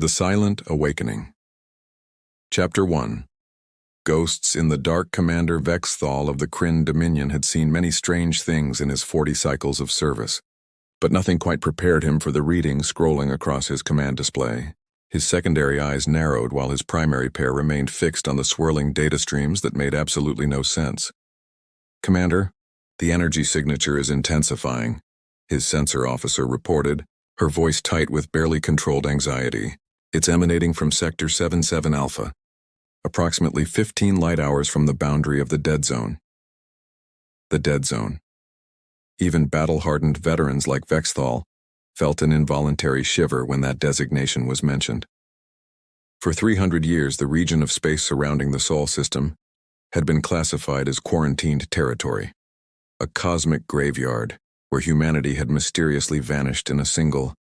The Silent Awakening. Chapter 1. Ghosts in the Dark. Commander Vexthal of the Kryn Dominion had seen many strange things in his 40 cycles of service, but nothing quite prepared him for the reading scrolling across his command display. His secondary eyes narrowed while his primary pair remained fixed on the swirling data streams that made absolutely no sense. "Commander, the energy signature is intensifying," his sensor officer reported, her voice tight with barely controlled anxiety. "It's emanating from Sector 77 Alpha, approximately 15 light hours from the boundary of the dead zone." The dead zone. Even battle-hardened veterans like Vexthal felt an involuntary shiver when that designation was mentioned. For 300 years, the region of space surrounding the Sol system had been classified as quarantined territory, a cosmic graveyard where humanity had mysteriously vanished in a single,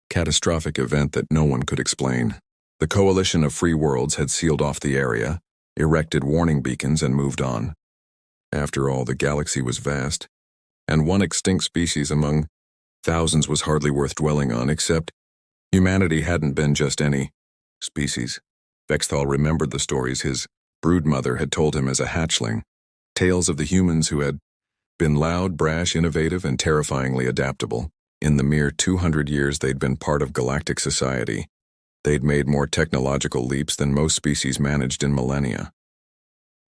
catastrophic event that no one could explain. The coalition of free worlds had sealed off the area, erected warning beacons, and moved on. After all, the galaxy was vast, and one extinct species among thousands was hardly worth dwelling on, except humanity hadn't been just any species. Vexthal remembered the stories his broodmother had told him as a hatchling, tales of the humans who had been loud, brash, innovative, and terrifyingly adaptable. In the mere 200 years they'd been part of galactic society, they'd made more technological leaps than most species managed in millennia.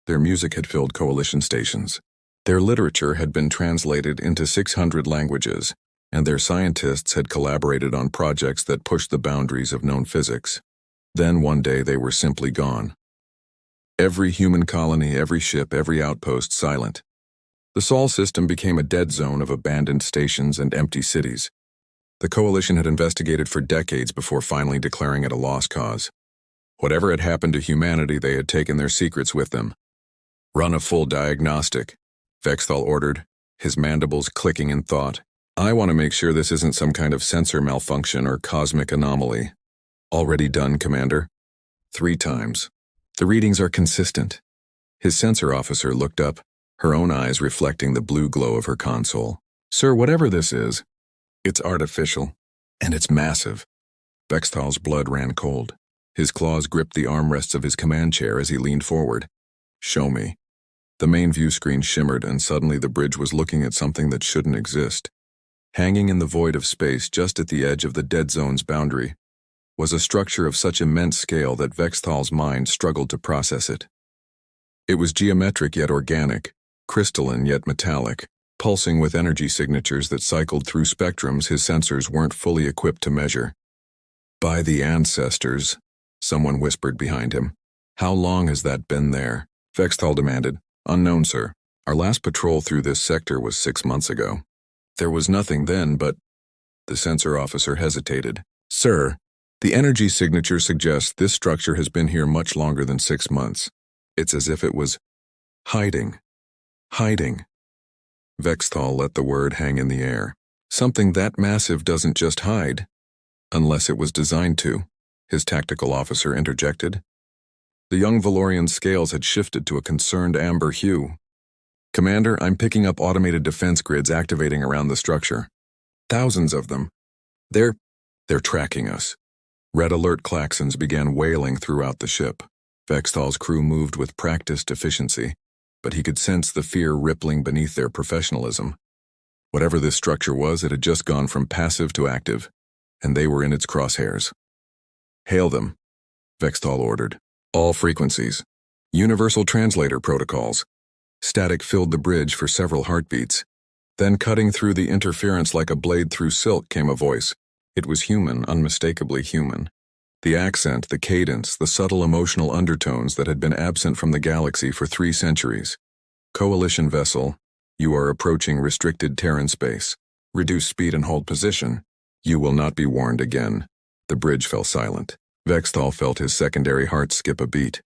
Their music had filled coalition stations. Their literature had been translated into 600 languages, and their scientists had collaborated on projects that pushed the boundaries of known physics. Then one day they were simply gone. Every human colony, every ship, every outpost silent. The Sol system became a dead zone of abandoned stations and empty cities. The Coalition had investigated for decades before finally declaring it a lost cause. Whatever had happened to humanity, they had taken their secrets with them. "Run a full diagnostic," Vexthal ordered, his mandibles clicking in thought. "I want to make sure this isn't some kind of sensor malfunction or cosmic anomaly." "Already done, Commander." 3 times. "The readings are consistent." His sensor officer looked up, her own eyes reflecting the blue glow of her console. "Sir, whatever this is, it's artificial, and it's massive." Vexthal's blood ran cold. His claws gripped the armrests of his command chair as he leaned forward. "Show me." The main view screen shimmered, and suddenly the bridge was looking at something that shouldn't exist. Hanging in the void of space just at the edge of the dead zone's boundary was a structure of such immense scale that Vexthal's mind struggled to process it. It was geometric yet organic, crystalline yet metallic, pulsing with energy signatures that cycled through spectrums his sensors weren't fully equipped to measure. "By the ancestors," someone whispered behind him. "How long has that been there?" Vexthal demanded. "Unknown, sir. Our last patrol through this sector was 6 months ago." "There was nothing then, but—" The sensor officer hesitated. "Sir, the energy signature suggests this structure has been here much longer than 6 months. It's as if it was hiding. Hiding." Vexthal let the word hang in the air. "Something that massive doesn't just hide. Unless it was designed to," his tactical officer interjected. The young Valorian's scales had shifted to a concerned amber hue. "Commander, I'm picking up automated defense grids activating around the structure. Thousands of them. They're tracking us." Red alert klaxons began wailing throughout the ship. Vexthal's crew moved with practiced efficiency, but he could sense the fear rippling beneath their professionalism. Whatever this structure was, it had just gone from passive to active, and they were in its crosshairs. "Hail them," Vexthal ordered. "All frequencies. Universal translator protocols." Static filled the bridge for several heartbeats. Then, cutting through the interference like a blade through silk, came a voice. It was human, unmistakably human. The accent, the cadence, the subtle emotional undertones that had been absent from the galaxy for 3 centuries. "Coalition vessel, you are approaching restricted Terran space. Reduce speed and hold position. You will not be warned again." The bridge fell silent. Vexthal felt his secondary heart skip a beat.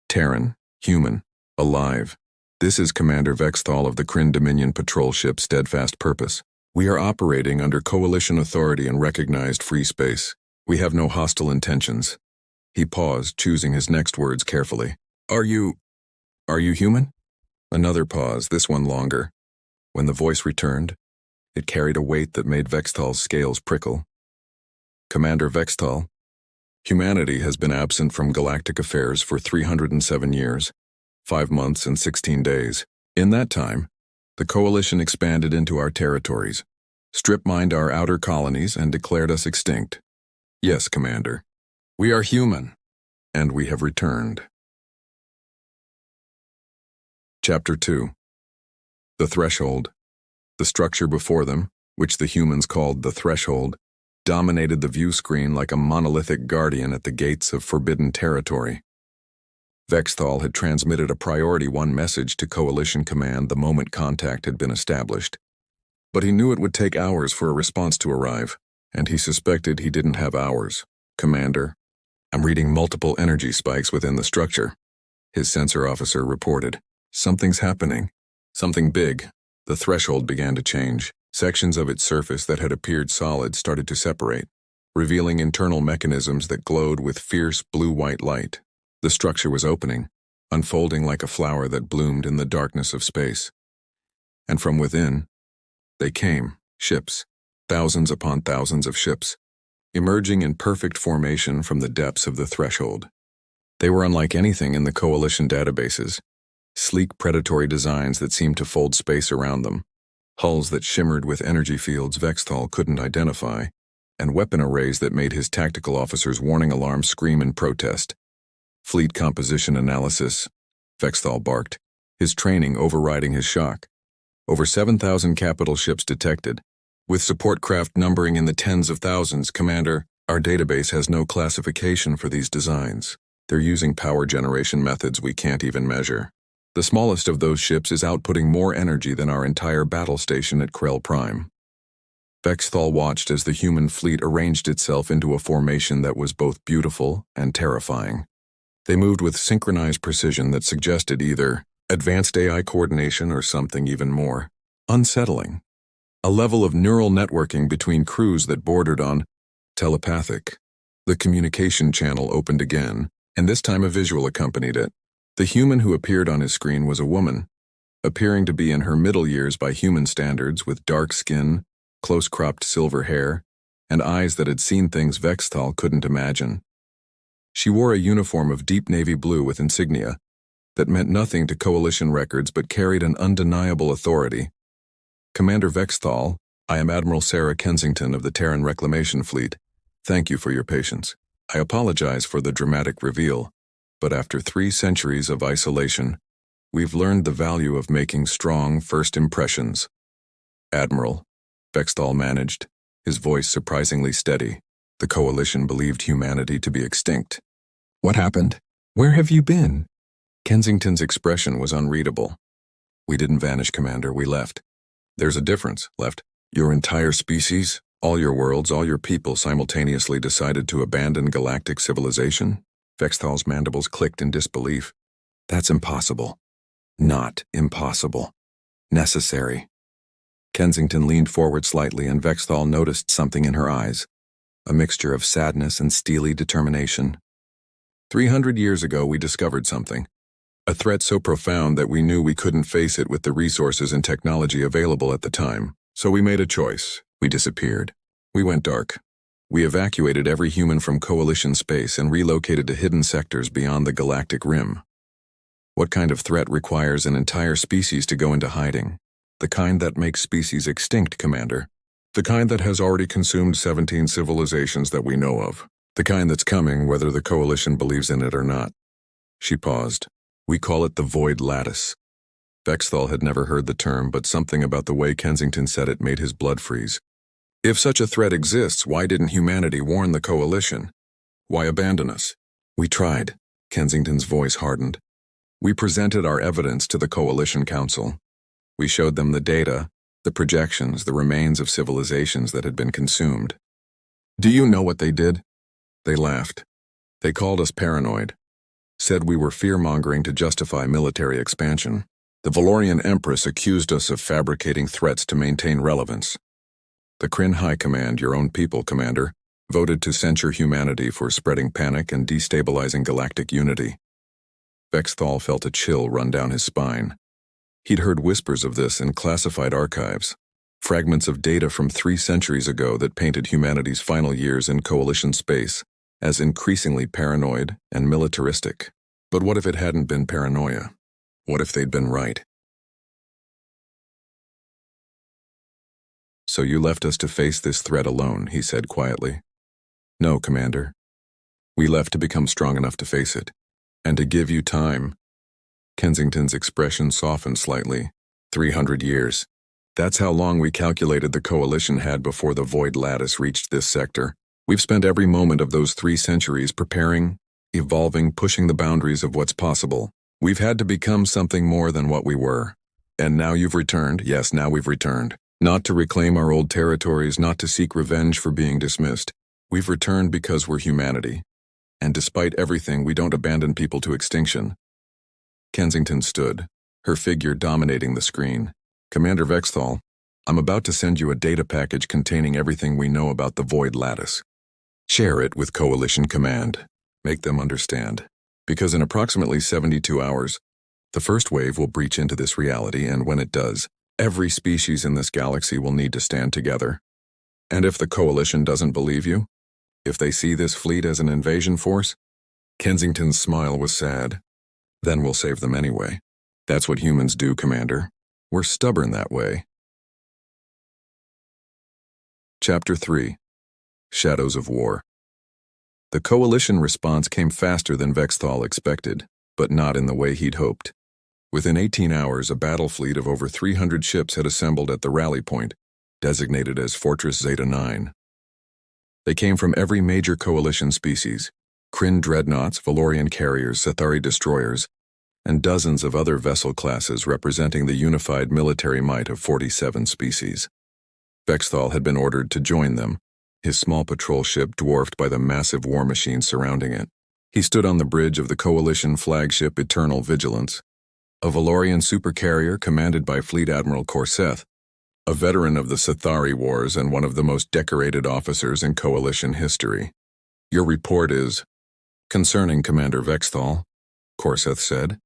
Terran, human, alive. "This is Commander Vexthal of the Kryn Dominion patrol ship Steadfast Purpose. We are operating under Coalition authority and recognized free space. We have no hostile intentions." He paused, choosing his next words carefully. Are you human?" Another pause, this one longer. When the voice returned, it carried a weight that made Vexthal's scales prickle. "Commander Vexthal, Humanity has been absent from galactic affairs for 307 years, 5 months and 16 days. In that time, the Coalition expanded into our territories, strip-mined our outer colonies, and declared us extinct. Yes, Commander. We are human, and we have returned. Chapter 2. The Threshold. The structure before them, which the humans called the Threshold, dominated the view screen like a monolithic guardian at the gates of forbidden territory. Vexthal had transmitted a Priority 1 message to Coalition Command the moment contact had been established. But he knew it would take hours for a response to arrive, and he suspected he didn't have hours. Commander, I'm reading multiple energy spikes within the structure, his sensor officer reported. Something's happening. Something big. The threshold began to change. Sections of its surface that had appeared solid started to separate, revealing internal mechanisms that glowed with fierce blue-white light. The structure was opening, unfolding like a flower that bloomed in the darkness of space. And from within, they came, ships, thousands upon thousands of ships, emerging in perfect formation from the depths of the threshold. They were unlike anything in the Coalition databases, sleek predatory designs that seemed to fold space around them, hulls that shimmered with energy fields Vexthal couldn't identify, and weapon arrays that made his tactical officers' warning alarms scream in protest. Fleet composition analysis, Vexthal barked, his training overriding his shock. Over 7,000 capital ships detected, with support craft numbering in the tens of thousands. Commander, our database has no classification for these designs. They're using power generation methods we can't even measure. The smallest of those ships is outputting more energy than our entire battle station at Krell Prime. Vexthal watched as the human fleet arranged itself into a formation that was both beautiful and terrifying. They moved with synchronized precision that suggested either advanced AI coordination or something even more unsettling. A level of neural networking between crews that bordered on telepathic. The communication channel opened again, and this time a visual accompanied it. The human who appeared on his screen was a woman, appearing to be in her middle years by human standards, with dark skin, close-cropped silver hair, and eyes that had seen things Vexthal couldn't imagine. She wore a uniform of deep navy blue with insignia that meant nothing to Coalition records but carried an undeniable authority. Commander Vexthal, I am Admiral Sarah Kensington of the Terran Reclamation Fleet. Thank you for your patience. I apologize for the dramatic reveal, but after 3 centuries of isolation, we've learned the value of making strong first impressions. Admiral, Vexthal managed, his voice surprisingly steady. The Coalition believed humanity to be extinct. What happened? Where have you been? Kensington's expression was unreadable. We didn't vanish, Commander, we left. There's a difference, left. Your entire species, all your worlds, all your people simultaneously decided to abandon galactic civilization? Vexthal's mandibles clicked in disbelief. That's impossible. Not impossible. Necessary. Kensington leaned forward slightly, and Vexthal noticed something in her eyes, a mixture of sadness and steely determination. 300 years ago, we discovered something. A threat so profound that we knew we couldn't face it with the resources and technology available at the time. So we made a choice. We disappeared. We went dark. We evacuated every human from Coalition space and relocated to hidden sectors beyond the galactic rim. What kind of threat requires an entire species to go into hiding? The kind that makes species extinct, Commander. The kind that has already consumed 17 civilizations that we know of. The kind that's coming, whether the Coalition believes in it or not. She paused. We call it the Void Lattice. Vexthal had never heard the term, but something about the way Kensington said it made his blood freeze. If such a threat exists, why didn't humanity warn the Coalition? Why abandon us? We tried. Kensington's voice hardened. We presented our evidence to the Coalition Council. We showed them the data, the projections, the remains of civilizations that had been consumed. Do you know what they did? They laughed. They called us paranoid. Said we were fear-mongering to justify military expansion. The Valorian Empress accused us of fabricating threats to maintain relevance. The Kryn High Command, your own people, Commander, voted to censure humanity for spreading panic and destabilizing galactic unity. Vexthal felt a chill run down his spine. He'd heard whispers of this in classified archives, fragments of data from 3 centuries ago that painted humanity's final years in Coalition space as increasingly paranoid and militaristic. But what if it hadn't been paranoia? What if they'd been right? "So you left us to face this threat alone," he said quietly. "No, Commander. We left to become strong enough to face it, and to give you time." Kensington's expression softened slightly. 300 years. That's how long we calculated the Coalition had before the Void Lattice reached this sector. We've spent every moment of those 3 centuries preparing, evolving, pushing the boundaries of what's possible. We've had to become something more than what we were. And now you've returned. Yes, now we've returned. Not to reclaim our old territories, not to seek revenge for being dismissed. We've returned because we're humanity. And despite everything, we don't abandon people to extinction. Kensington stood, her figure dominating the screen. "Commander Vexthal, I'm about to send you a data package containing everything we know about the Void Lattice. Share it with Coalition Command. Make them understand. Because in approximately 72 hours, the first wave will breach into this reality, and when it does, every species in this galaxy will need to stand together. And if the Coalition doesn't believe you, if they see this fleet as an invasion force," Kensington's smile was sad, "then we'll save them anyway. That's what humans do, Commander. We're stubborn that way." Chapter 3. Shadows of War. The Coalition response came faster than Vexthal expected, but not in the way he'd hoped. Within 18 hours, a battle fleet of over 300 ships had assembled at the rally point, designated as Fortress Zeta 9. They came from every major Coalition species: Kryn dreadnoughts, Valorian carriers, Cathari destroyers, and dozens of other vessel classes representing the unified military might of 47 species. Vexthal had been ordered to join them, his small patrol ship dwarfed by the massive war machine surrounding it. He stood on the bridge of the Coalition flagship Eternal Vigilance, a Valorian supercarrier commanded by Fleet Admiral Corseth, a veteran of the Cathari Wars and one of the most decorated officers in Coalition history. "Your report is concerning, Commander Vexthal," Corseth said,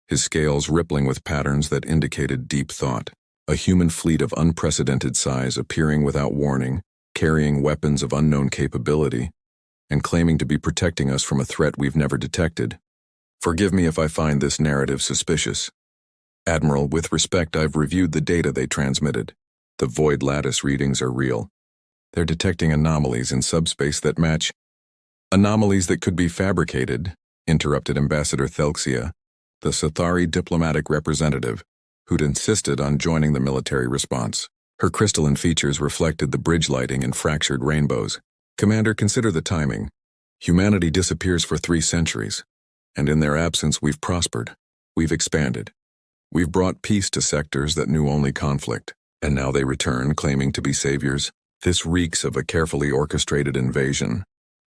his scales rippling with patterns that indicated deep thought. "A human fleet of unprecedented size appearing without warning, carrying weapons of unknown capability, and claiming to be protecting us from a threat we've never detected. Forgive me if I find this narrative suspicious. Admiral, with respect, I've reviewed the data they transmitted. The Void Lattice readings are real. They're detecting anomalies in subspace that match—" "Anomalies that could be fabricated," interrupted Ambassador Thelxia, the Cathari diplomatic representative, who'd insisted on joining the military response. Her crystalline features reflected the bridge lighting in fractured rainbows. "Commander, consider the timing. Humanity disappears for 3 centuries, and in their absence we've prospered. We've expanded. We've brought peace to sectors that knew only conflict, and now they return claiming to be saviors. This reeks of a carefully orchestrated invasion."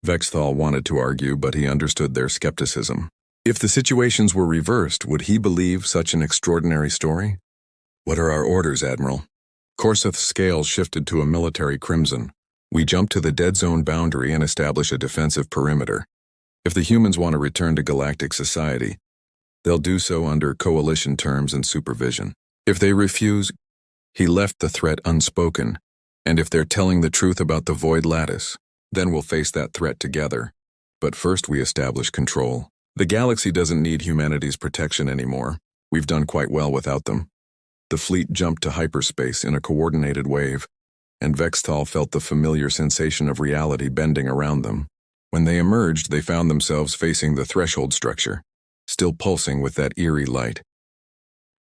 Vexthal wanted to argue, but he understood their skepticism. If the situations were reversed, would he believe such an extraordinary story? "What are our orders, Admiral?" Corseth's scales shifted to a military crimson. "We jump to the dead zone boundary and establish a defensive perimeter. If the humans want to return to galactic society, they'll do so under Coalition terms and supervision. If they refuse," he left the threat unspoken, "and if they're telling the truth about the Void Lattice, then we'll face that threat together. But first we establish control. The galaxy doesn't need humanity's protection anymore. We've done quite well without them." The fleet jumped to hyperspace in a coordinated wave, and Vexthal felt the familiar sensation of reality bending around them. When they emerged, they found themselves facing the threshold structure, still pulsing with that eerie light.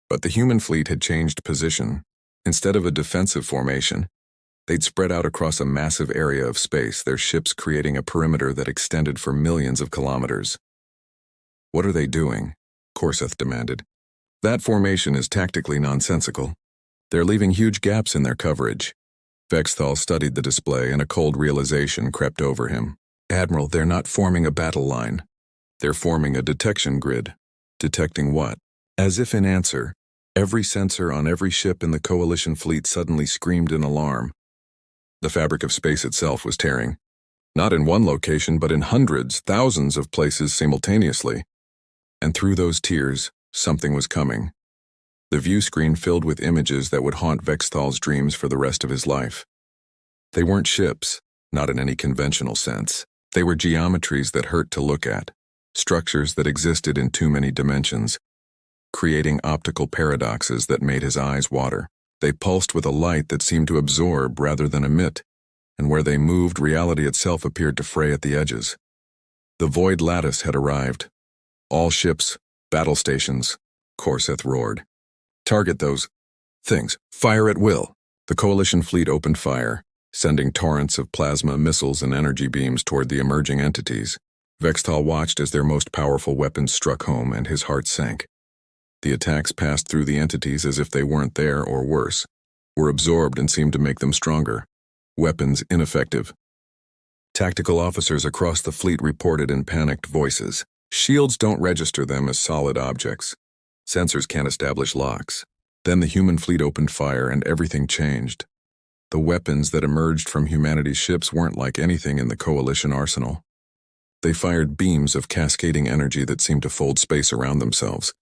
But the human fleet had changed position. Instead of a defensive formation, they'd spread out across a massive area of space, their ships creating a perimeter that extended for millions of kilometers. "What are they doing?" Corseth demanded. "That formation is tactically nonsensical. They're leaving huge gaps in their coverage." Vexthal studied the display, and a cold realization crept over him. "Admiral, they're not forming a battle line. They're forming a detection grid." "Detecting what?" As if in answer, every sensor on every ship in the Coalition fleet suddenly screamed in alarm. The fabric of space itself was tearing. Not in one location, but in hundreds, thousands of places simultaneously. And through those tears, something was coming. The view screen filled with images that would haunt Vexthal's dreams for the rest of his life. They weren't ships, not in any conventional sense. They were geometries that hurt to look at, structures that existed in too many dimensions, creating optical paradoxes that made his eyes water. They pulsed with a light that seemed to absorb rather than emit, and where they moved, reality itself appeared to fray at the edges. The void lattice had arrived. All ships, battle stations, Korseth roared. Target those things. Fire at will. The Coalition fleet opened fire, sending torrents of plasma, missiles, and energy beams toward the emerging entities. Vextal watched as their most powerful weapons struck home, and his heart sank. The attacks passed through the entities as if they weren't there, or worse, were absorbed and seemed to make them stronger. Weapons ineffective. Tactical officers across the fleet reported in panicked voices. Shields don't register them as solid objects. Sensors can't establish locks. Then the human fleet opened fire and everything changed. The weapons that emerged from humanity's ships weren't like anything in the Coalition arsenal. They fired beams of cascading energy that seemed to fold space around themselves,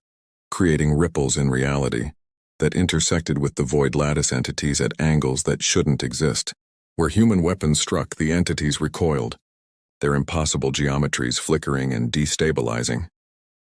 creating ripples in reality that intersected with the void lattice entities at angles that shouldn't exist. Where human weapons struck, the entities recoiled, their impossible geometries flickering and destabilizing.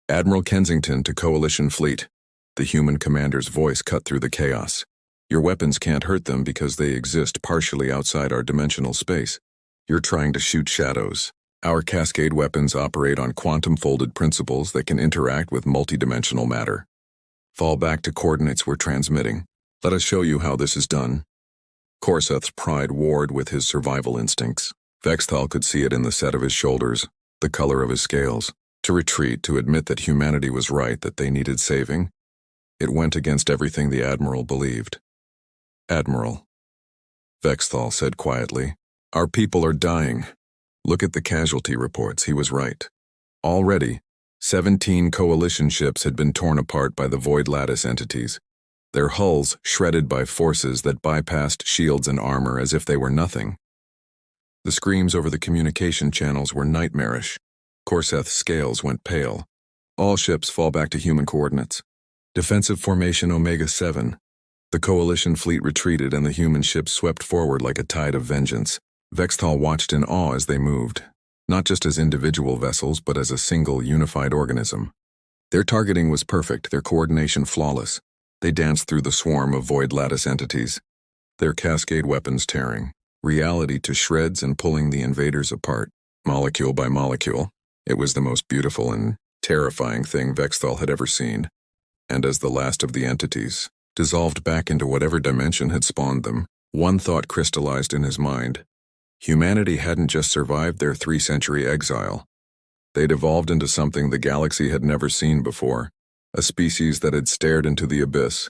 Admiral Kensington to Coalition fleet. The human commander's voice cut through the chaos. Your weapons can't hurt them because they exist partially outside our dimensional space. You're trying to shoot shadows. Our cascade weapons operate on quantum-folded principles that can interact with multidimensional matter. Fall back to coordinates we're transmitting. Let us show you how this is done. Korseth's pride warred with his survival instincts. Vextal could see it in the set of his shoulders, the color of his scales. To retreat, to admit that humanity was right, that they needed saving, it went against everything the Admiral believed. Admiral, Vextal said quietly, our people are dying. Look at the casualty reports. He was right. Already, 17 Coalition ships had been torn apart by the void lattice entities, their hulls shredded by forces that bypassed shields and armor as if they were nothing. The screams over the communication channels were nightmarish. Korseth's scales went pale. All ships fall back to human coordinates. Defensive formation Omega-7. The Coalition fleet retreated and the human ships swept forward like a tide of vengeance. Vextal watched in awe as they moved, not just as individual vessels but as a single, unified organism. Their targeting was perfect, their coordination flawless. They danced through the swarm of void lattice entities, their cascade weapons tearing reality to shreds and pulling the invaders apart, molecule by molecule. It was the most beautiful and terrifying thing Vextal had ever seen. And as the last of the entities dissolved back into whatever dimension had spawned them, one thought crystallized in his mind. Humanity hadn't just survived their 3-century exile. They'd evolved into something the galaxy had never seen before, a species that had stared into the abyss,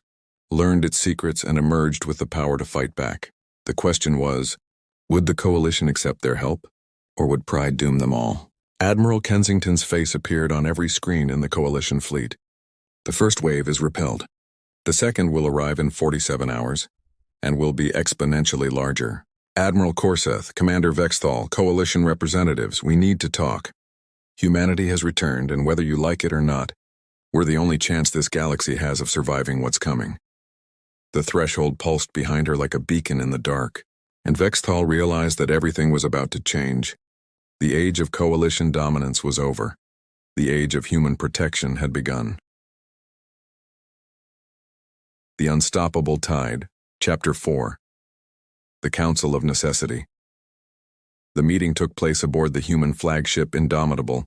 learned its secrets, and emerged with the power to fight back. The question was, would the Coalition accept their help, or would pride doom them all? Admiral Kensington's face appeared on every screen in the Coalition fleet. The first wave is repelled. The second will arrive in 47 hours, and will be exponentially larger. Admiral Korseth, Commander Vextal, Coalition representatives, we need to talk. Humanity has returned, and whether you like it or not, we're the only chance this galaxy has of surviving what's coming. The threshold pulsed behind her like a beacon in the dark, and Vextal realized that everything was about to change. The age of Coalition dominance was over. The age of human protection had begun. The Unstoppable Tide, Chapter 4. The Council of Necessity. The meeting took place aboard the human flagship Indomitable,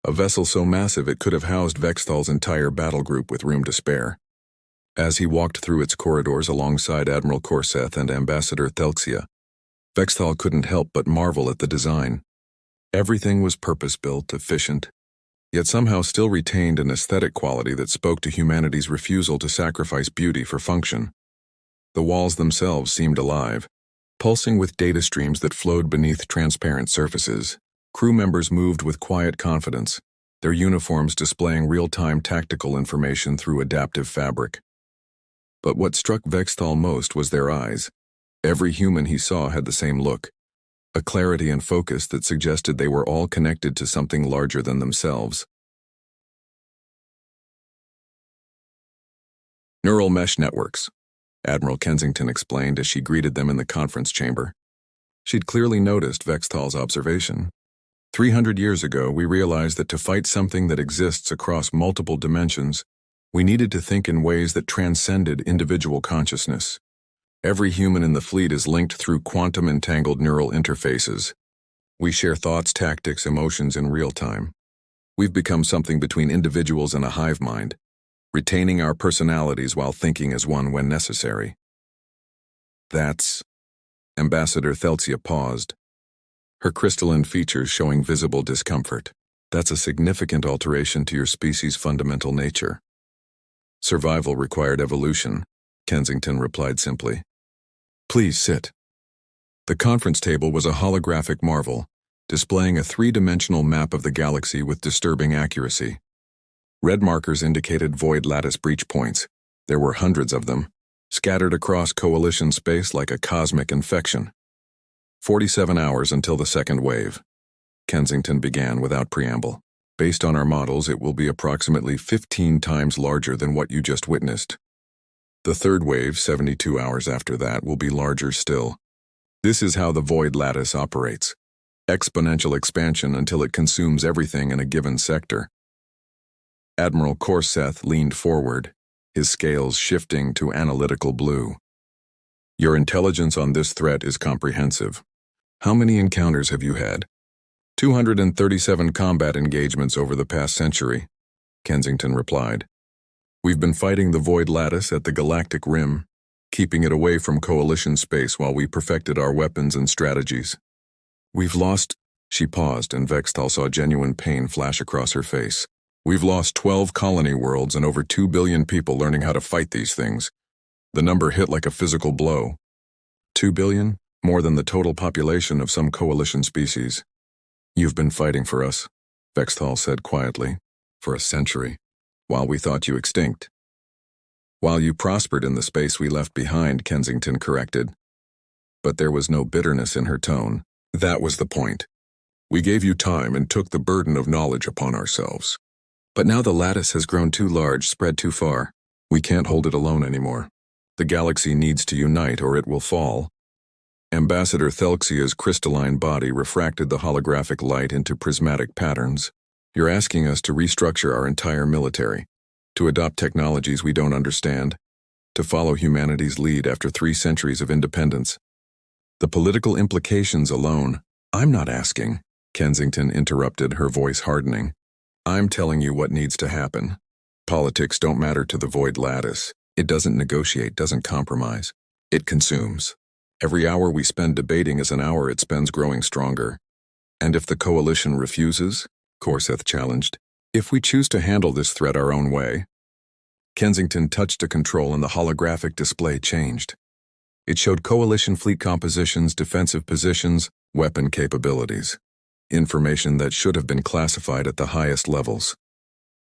a vessel so massive it could have housed Vextal's entire battle group with room to spare. As he walked through its corridors alongside Admiral Korseth and Ambassador Thelxia, Vextal couldn't help but marvel at the design. Everything was purpose-built, efficient, yet somehow still retained an aesthetic quality that spoke to humanity's refusal to sacrifice beauty for function. The walls themselves seemed alive, pulsing with data streams that flowed beneath transparent surfaces. Crew members moved with quiet confidence, their uniforms displaying real-time tactical information through adaptive fabric. But what struck Vextal most was their eyes. Every human he saw had the same look, a clarity and focus that suggested they were all connected to something larger than themselves. Neural mesh networks, Admiral Kensington explained as she greeted them in the conference chamber. She'd clearly noticed Vextal's observation. 300 years ago, we realized that to fight something that exists across multiple dimensions, we needed to think in ways that transcended individual consciousness. Every human in the fleet is linked through quantum-entangled neural interfaces. We share thoughts, tactics, emotions in real time. We've become something between individuals and a hive mind, retaining our personalities while thinking as one when necessary. That's... Ambassador Thelxia paused, her crystalline features showing visible discomfort. That's a significant alteration to your species' fundamental nature. Survival required evolution, Kensington replied simply. Please sit. The conference table was a holographic marvel, displaying a three-dimensional map of the galaxy with disturbing accuracy. Red markers indicated void lattice breach points. There were hundreds of them, scattered across coalition space like a cosmic infection. 47 hours until the second wave. Kensington began without preamble. Based on our models, it will be approximately 15 times larger than what you just witnessed. The third wave, 72 hours after that, will be larger still. This is how the void lattice operates. Exponential expansion until it consumes everything in a given sector. Admiral Korseth leaned forward, his scales shifting to analytical blue. Your intelligence on this threat is comprehensive. How many encounters have you had? 237 combat engagements over the past century, Kensington replied. We've been fighting the void lattice at the Galactic Rim, keeping it away from coalition space while we perfected our weapons and strategies. We've lost... She paused, and Vexthal saw genuine pain flash across her face. We've lost 12 colony worlds and over 2 billion people learning how to fight these things. The number hit like a physical blow. 2 billion? More than the total population of some coalition species. You've been fighting for us, Vexthal said quietly, for a century, while we thought you extinct. While you prospered in the space we left behind, Kensington corrected. But there was no bitterness in her tone. That was the point. We gave you time and took the burden of knowledge upon ourselves. But now the lattice has grown too large, spread too far. We can't hold it alone anymore. The galaxy needs to unite or it will fall. Ambassador Thelxia's crystalline body refracted the holographic light into prismatic patterns. You're asking us to restructure our entire military, to adopt technologies we don't understand, to follow humanity's lead after 3 centuries of independence. The political implications alone... I'm not asking, Kensington interrupted, her voice hardening. I'm telling you what needs to happen. Politics don't matter to the void lattice. It doesn't negotiate, doesn't compromise. It consumes. Every hour we spend debating is an hour it spends growing stronger. And if the coalition refuses, Korseth challenged, if we choose to handle this threat our own way. Kensington touched a control and the holographic display changed. It showed coalition fleet compositions, defensive positions, weapon capabilities. Information that should have been classified at the highest levels.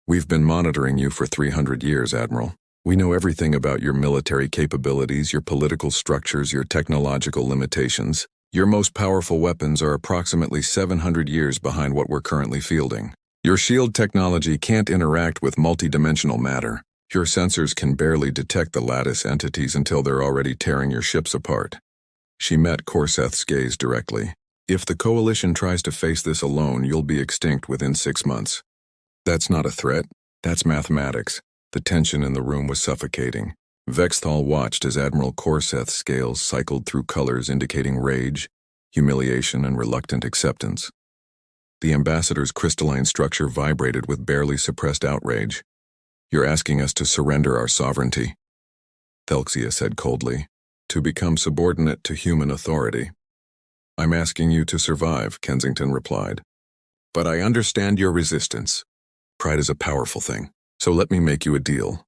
We've been monitoring you for 300 years, Admiral. We know everything about your military capabilities, your political structures, your technological limitations. Your most powerful weapons are approximately 700 years behind what we're currently fielding. Your shield technology can't interact with multidimensional matter. Your sensors can barely detect the lattice entities until they're already tearing your ships apart. She met Korseth's gaze directly. If the coalition tries to face this alone, you'll be extinct within 6 months. That's not a threat. That's mathematics. The tension in the room was suffocating. Vexthal watched as Admiral Korseth's scales cycled through colors indicating rage, humiliation, and reluctant acceptance. The ambassador's crystalline structure vibrated with barely suppressed outrage. You're asking us to surrender our sovereignty, Thelxia said coldly, to become subordinate to human authority. I'm asking you to survive, Kensington replied. But I understand your resistance. Pride is a powerful thing. So let me make you a deal.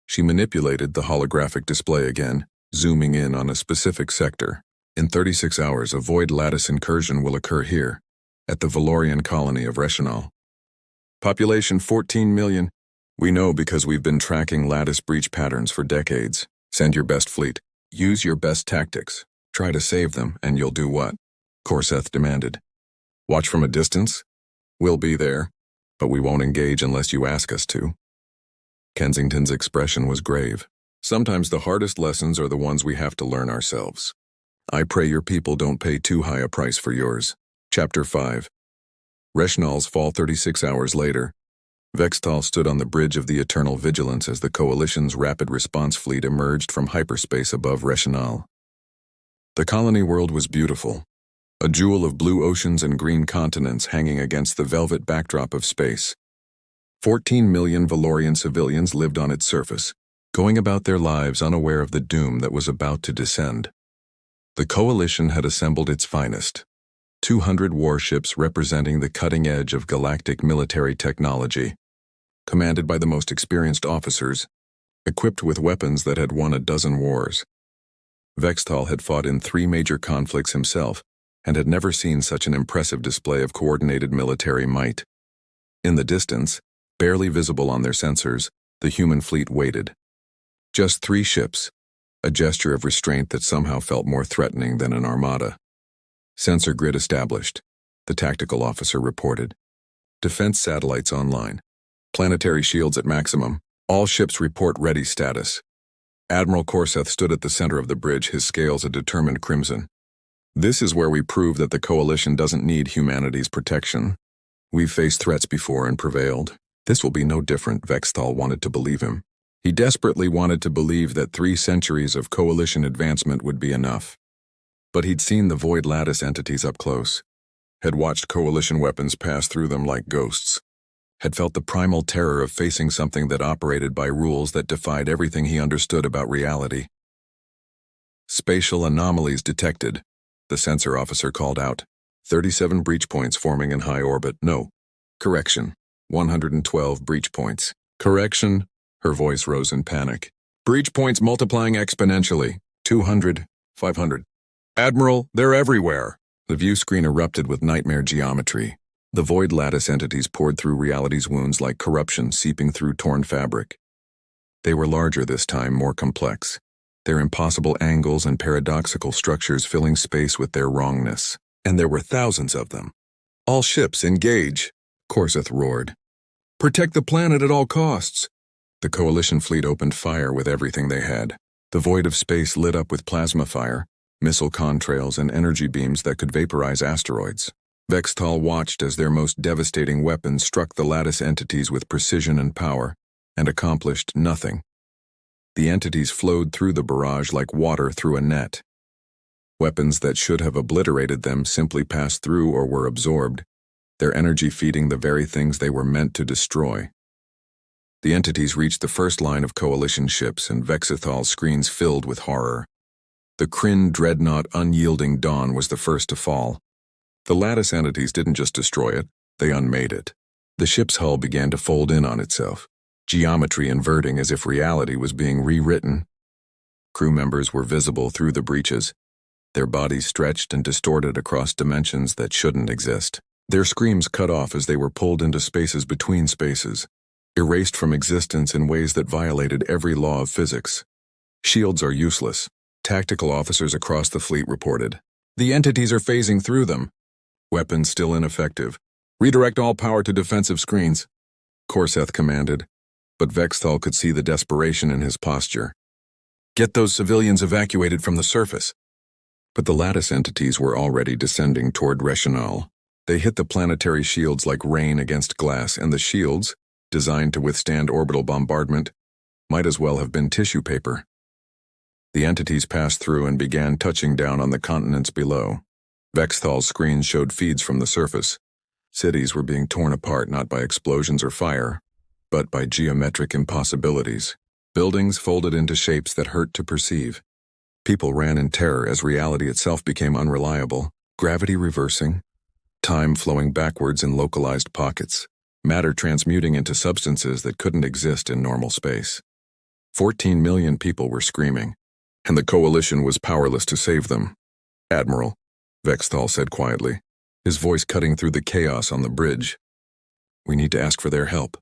She manipulated the holographic display again, zooming in on a specific sector. In 36 hours, a void lattice incursion will occur here, at the Valorian colony of Reshinal. Population 14 million. We know because we've been tracking lattice breach patterns for decades. Send your best fleet. Use your best tactics. Try to save them, and you'll do what? Korseth demanded. Watch from a distance? We'll be there. But we won't engage unless you ask us to. Kensington's expression was grave. Sometimes the hardest lessons are the ones we have to learn ourselves. I pray your people don't pay too high a price for yours. Chapter 5. Reshnal's fall 36 hours later, Vextal stood on the bridge of the Eternal Vigilance as the Coalition's rapid response fleet emerged from hyperspace above Reshnal. The colony world was beautiful, a jewel of blue oceans and green continents hanging against the velvet backdrop of space. 14 million Valorian civilians lived on its surface, going about their lives unaware of the doom that was about to descend. The Coalition had assembled its finest, 200 warships representing the cutting edge of galactic military technology, commanded by the most experienced officers, equipped with weapons that had won a dozen wars. Vextal had fought in 3 major conflicts himself and had never seen such an impressive display of coordinated military might. In the distance, barely visible on their sensors, the human fleet waited. Just 3 ships, a gesture of restraint that somehow felt more threatening than an armada. Sensor grid established, the tactical officer reported. Defense satellites online. Planetary shields at maximum. All ships report ready status. Admiral Korseth stood at the center of the bridge, his scales a determined crimson. This is where we prove that the Coalition doesn't need humanity's protection. We've faced threats before and prevailed. This will be no different, Vextal wanted to believe him. He desperately wanted to believe that 3 centuries of Coalition advancement would be enough. But he'd seen the Void Lattice entities up close, had watched Coalition weapons pass through them like ghosts, had felt the primal terror of facing something that operated by rules that defied everything he understood about reality. Spatial anomalies detected, the sensor officer called out. 37 breach points forming in high orbit. No. Correction. 112 breach points. Correction. Her voice rose in panic. Breach points multiplying exponentially. 200, 500. Admiral, they're everywhere. The view screen erupted with nightmare geometry. The Void Lattice entities poured through reality's wounds like corruption seeping through torn fabric. They were larger this time, more complex, their impossible angles and paradoxical structures filling space with their wrongness. And there were thousands of them. All ships, engage, Korseth roared. Protect the planet at all costs. The Coalition fleet opened fire with everything they had. The void of space lit up with plasma fire, missile contrails and energy beams that could vaporize asteroids. Vextal watched as their most devastating weapons struck the lattice entities with precision and power, and accomplished nothing. The entities flowed through the barrage like water through a net. Weapons that should have obliterated them simply passed through or were absorbed, their energy feeding the very things they were meant to destroy. The entities reached the first line of Coalition ships, and Vexithal's screens filled with horror. The Kryn dreadnought Unyielding Dawn was the first to fall. The lattice entities didn't just destroy it, they unmade it. The ship's hull began to fold in on itself, geometry inverting as if reality was being rewritten. Crew members were visible through the breaches, their bodies stretched and distorted across dimensions that shouldn't exist. Their screams cut off as they were pulled into spaces between spaces, erased from existence in ways that violated every law of physics. Shields are useless, tactical officers across the fleet reported. The entities are phasing through them. Weapons still ineffective. Redirect all power to defensive screens, Korseth commanded, but Vextal could see the desperation in his posture. Get those civilians evacuated from the surface. But the lattice entities were already descending toward Reshnal. They hit the planetary shields like rain against glass, and the shields, designed to withstand orbital bombardment, might as well have been tissue paper. The entities passed through and began touching down on the continents below. Vextal's screens showed feeds from the surface. Cities were being torn apart not by explosions or fire, but by geometric impossibilities. Buildings folded into shapes that hurt to perceive. People ran in terror as reality itself became unreliable, gravity reversing, time flowing backwards in localized pockets, matter transmuting into substances that couldn't exist in normal space. 14 million people were screaming, and the Coalition was powerless to save them. Admiral, Vextal said quietly, his voice cutting through the chaos on the bridge. We need to ask for their help.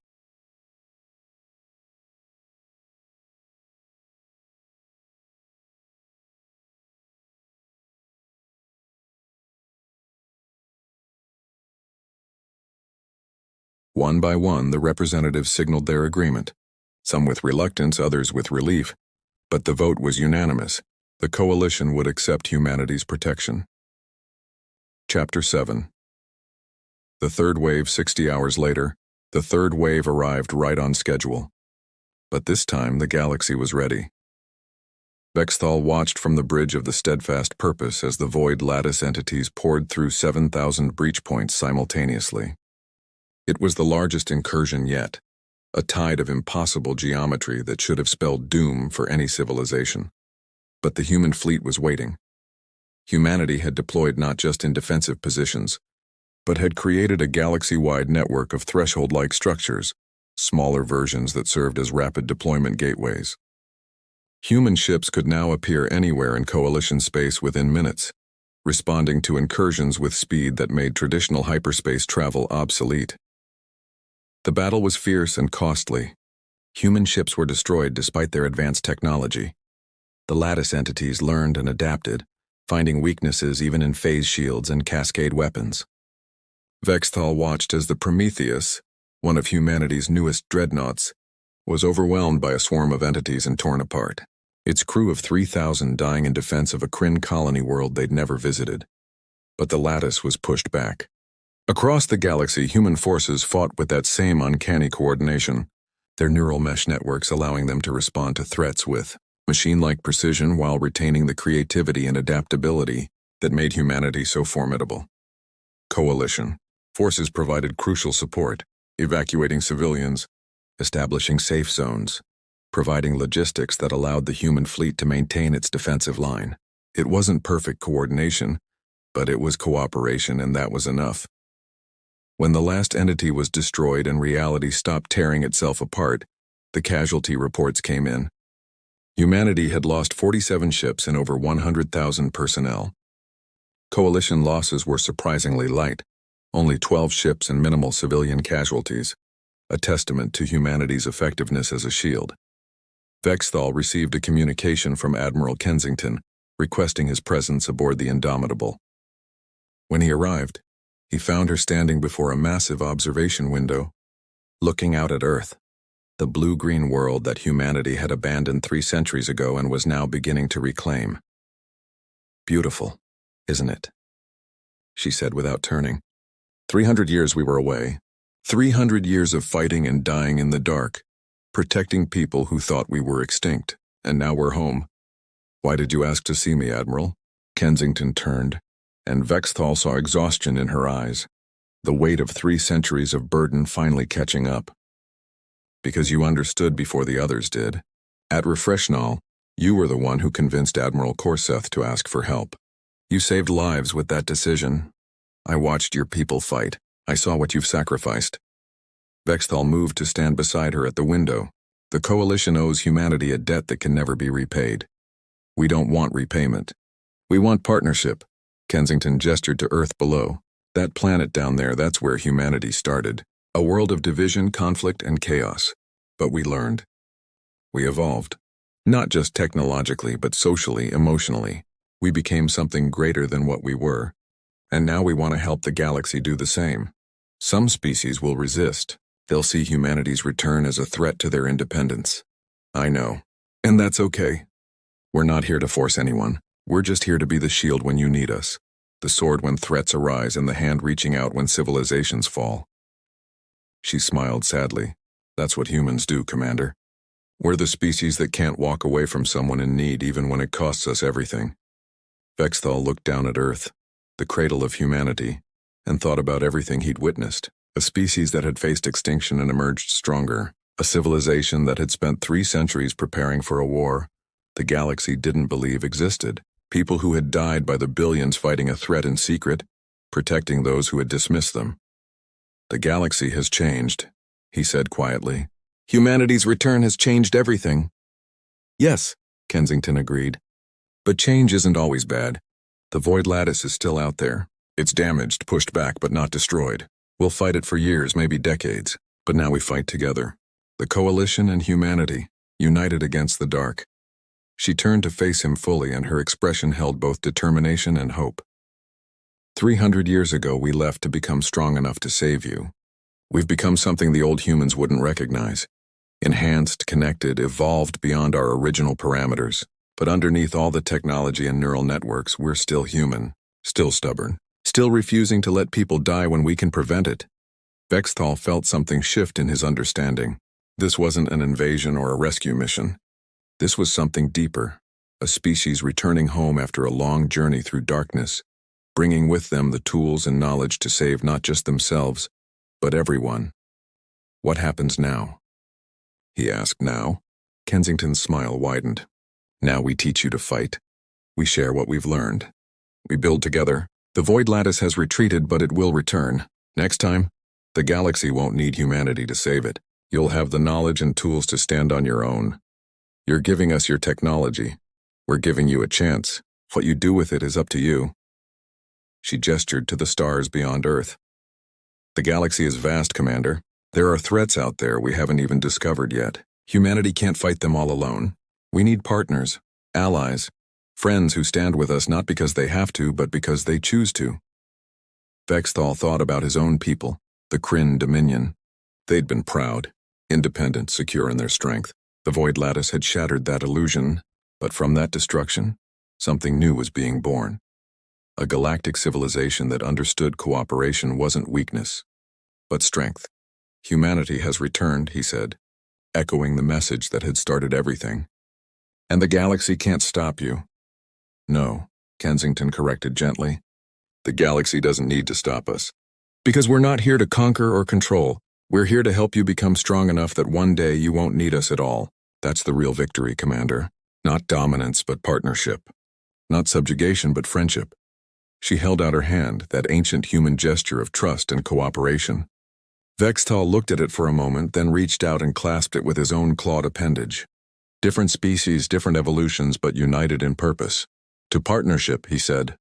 One by one, the representatives signaled their agreement, some with reluctance, others with relief, but the vote was unanimous. The Coalition would accept humanity's protection. Chapter 7. The third wave 60 hours later, the third wave arrived right on schedule. But this time, the galaxy was ready. Vexthal watched from the bridge of the steadfast purpose as the void lattice entities poured through 7,000 breach points simultaneously. It was the largest incursion yet, a tide of impossible geometry that should have spelled doom for any civilization. But the human fleet was waiting. Humanity had deployed not just in defensive positions, but had created a galaxy-wide network of threshold-like structures, smaller versions that served as rapid deployment gateways. Human ships could now appear anywhere in Coalition space within minutes, responding to incursions with speed that made traditional hyperspace travel obsolete. The battle was fierce and costly. Human ships were destroyed despite their advanced technology. The lattice entities learned and adapted, finding weaknesses even in phase shields and cascade weapons. Vexthal watched as the Prometheus, one of humanity's newest dreadnoughts, was overwhelmed by a swarm of entities and torn apart, its crew of 3,000 dying in defense of a Kryn colony world they'd never visited. But the lattice was pushed back. Across the galaxy, human forces fought with that same uncanny coordination, their neural mesh networks allowing them to respond to threats with machine-like precision while retaining the creativity and adaptability that made humanity so formidable. Coalition forces provided crucial support, evacuating civilians, establishing safe zones, providing logistics that allowed the human fleet to maintain its defensive line. It wasn't perfect coordination, but it was cooperation, and that was enough. When the last entity was destroyed and reality stopped tearing itself apart, the casualty reports came in. Humanity had lost 47 ships and over 100,000 personnel. Coalition losses were surprisingly light, only 12 ships and minimal civilian casualties, a testament to humanity's effectiveness as a shield. Vexthal received a communication from Admiral Kensington requesting his presence aboard the Indomitable. When he arrived, he found her standing before a massive observation window, looking out at Earth, the blue-green world that humanity had abandoned 3 centuries ago and was now beginning to reclaim. "Beautiful, isn't it?" she said without turning. 300 years we were away. 300 years of fighting and dying in the dark, protecting people who thought we were extinct, and now we're home. "Why did you ask to see me, Admiral?" Kensington turned, and Vexthal saw exhaustion in her eyes, the weight of 3 centuries of burden finally catching up. "Because you understood before the others did. At Refreshnall, you were the one who convinced Admiral Corseth to ask for help. You saved lives with that decision. I watched your people fight. I saw what you've sacrificed." Vexthal moved to stand beside her at the window. "The Coalition owes humanity a debt that can never be repaid. We don't want repayment. We want partnership." Kensington gestured to Earth below. "That planet down there, that's where humanity started. A world of division, conflict, and chaos. But we learned. We evolved. Not just technologically, but socially, emotionally. We became something greater than what we were. And now we want to help the galaxy do the same. Some species will resist. They'll see humanity's return as a threat to their independence. I know. And that's okay. We're not here to force anyone. We're just here to be the shield when you need us. The sword when threats arise and the hand reaching out when civilizations fall." She smiled sadly. "That's what humans do, Commander. We're the species that can't walk away from someone in need even when it costs us everything." Vexthal looked down at Earth, the cradle of humanity, and thought about everything he'd witnessed. A species that had faced extinction and emerged stronger. A civilization that had spent 3 centuries preparing for a war the galaxy didn't believe existed. People who had died by the billions fighting a threat in secret, protecting those who had dismissed them. "The galaxy has changed," he said quietly. "Humanity's return has changed everything." "Yes," Kensington agreed. "But change isn't always bad. The void lattice is still out there. It's damaged, pushed back, but not destroyed. We'll fight it for years, maybe decades, but now we fight together. The Coalition and humanity, united against the dark." She turned to face him fully, and her expression held both determination and hope. 300 years ago, we left to become strong enough to save you. We've become something the old humans wouldn't recognize. Enhanced, connected, evolved beyond our original parameters. But underneath all the technology and neural networks, we're still human, still stubborn, still refusing to let people die when we can prevent it. Vexthal felt something shift in his understanding. This wasn't an invasion or a rescue mission. This was something deeper, a species returning home after a long journey through darkness, bringing with them the tools and knowledge to save not just themselves, but everyone. What happens now? He asked. Now? Kensington's smile widened. Now we teach you to fight. We share what we've learned. We build together. The Void Lattice has retreated, but it will return. Next time, the galaxy won't need humanity to save it. You'll have the knowledge and tools to stand on your own. You're giving us your technology. We're giving you a chance. What you do with it is up to you. She gestured to the stars beyond Earth. The galaxy is vast, Commander. There are threats out there we haven't even discovered yet. Humanity can't fight them all alone. We need partners, allies, friends who stand with us not because they have to, but because they choose to. Vexthal thought about his own people, the Kryn Dominion. They'd been proud, independent, secure in their strength. The Void Lattice had shattered that illusion, but from that destruction, something new was being born. A galactic civilization that understood cooperation wasn't weakness, but strength. Humanity has returned, he said, echoing the message that had started everything. And the galaxy can't stop you. No, Kensington corrected gently. The galaxy doesn't need to stop us. Because we're not here to conquer or control. We're here to help you become strong enough that one day you won't need us at all. That's the real victory, Commander. Not dominance, but partnership. Not subjugation, but friendship. She held out her hand, that ancient human gesture of trust and cooperation. Vexthal looked at it for a moment, then reached out and clasped it with his own clawed appendage. Different species, different evolutions, but united in purpose. To partnership, he said.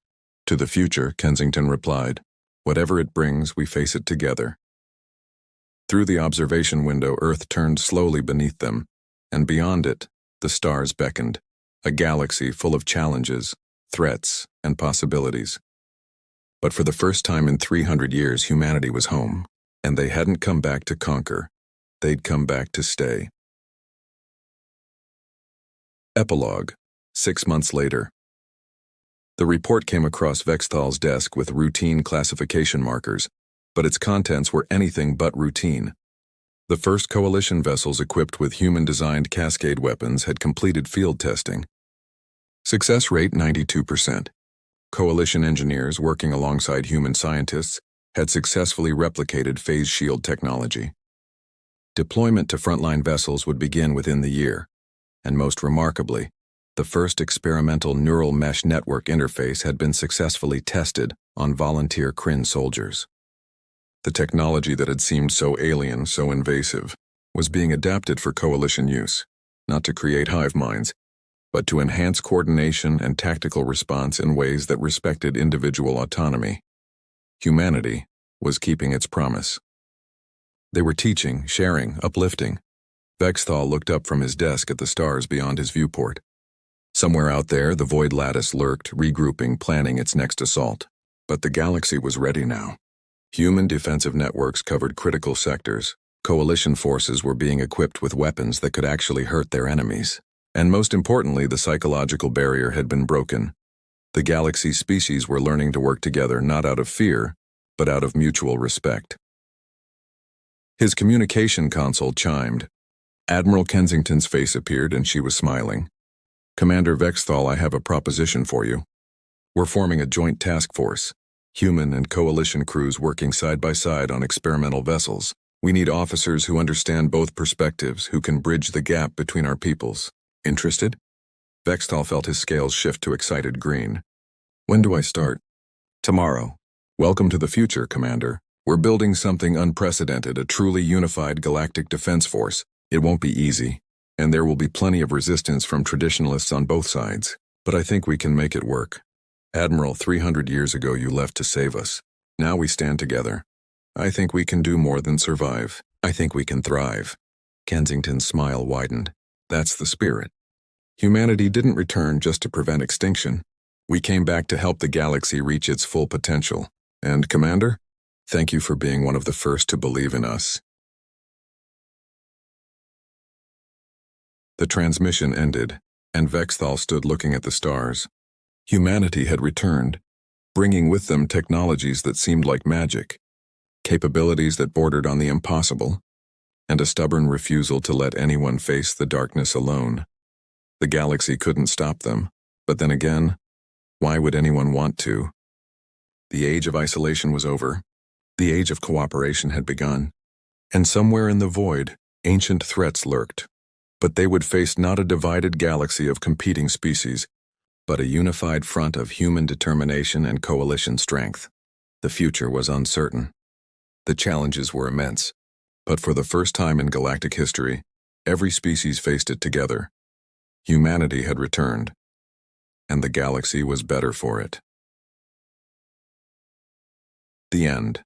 To the future, Kensington replied. Whatever it brings, we face it together. Through the observation window, Earth turned slowly beneath them, and beyond it, the stars beckoned, a galaxy full of challenges, threats, and possibilities. But for the first time in 300 years, humanity was home, and they hadn't come back to conquer. They'd come back to stay. Epilogue, 6 months later. The report came across Vexthal's desk with routine classification markers, but its contents were anything but routine. The first coalition vessels equipped with human-designed cascade weapons had completed field testing. Success rate 92%. Coalition engineers working alongside human scientists had successfully replicated phase shield technology. Deployment to frontline vessels would begin within the year, and most remarkably, the first experimental neural mesh network interface had been successfully tested on volunteer Kryn soldiers. The technology that had seemed so alien, so invasive, was being adapted for coalition use, not to create hive minds, but to enhance coordination and tactical response in ways that respected individual autonomy. Humanity was keeping its promise. They were teaching, sharing, uplifting. Vexthal looked up from his desk at the stars beyond his viewport. Somewhere out there, the Void Lattice lurked, regrouping, planning its next assault. But the galaxy was ready now. Human defensive networks covered critical sectors. Coalition forces were being equipped with weapons that could actually hurt their enemies. And most importantly, the psychological barrier had been broken. The galaxy species were learning to work together not out of fear, but out of mutual respect. His communication console chimed. Admiral Kensington's face appeared and she was smiling. Commander Vexthal, I have a proposition for you. We're forming a joint task force. Human and coalition crews working side by side on experimental vessels. We need officers who understand both perspectives, who can bridge the gap between our peoples. Interested? Vexthal felt his scales shift to excited green. When do I start? Tomorrow. Welcome to the future, Commander. We're building something unprecedented, a truly unified galactic defense force. It won't be easy, and there will be plenty of resistance from traditionalists on both sides. But I think we can make it work. Admiral, 300 years ago you left to save us. Now we stand together. I think we can do more than survive. I think we can thrive. Kensington's smile widened. That's the spirit. Humanity didn't return just to prevent extinction. We came back to help the galaxy reach its full potential. And, Commander, thank you for being one of the first to believe in us. The transmission ended, and Vexthal stood looking at the stars. Humanity had returned, bringing with them technologies that seemed like magic, capabilities that bordered on the impossible, and a stubborn refusal to let anyone face the darkness alone. The galaxy couldn't stop them, but then again, why would anyone want to? The age of isolation was over. The age of cooperation had begun. And somewhere in the void, ancient threats lurked. But they would face not a divided galaxy of competing species, but a unified front of human determination and coalition strength. The future was uncertain. The challenges were immense. But for the first time in galactic history, every species faced it together. Humanity had returned, and the galaxy was better for it. The end.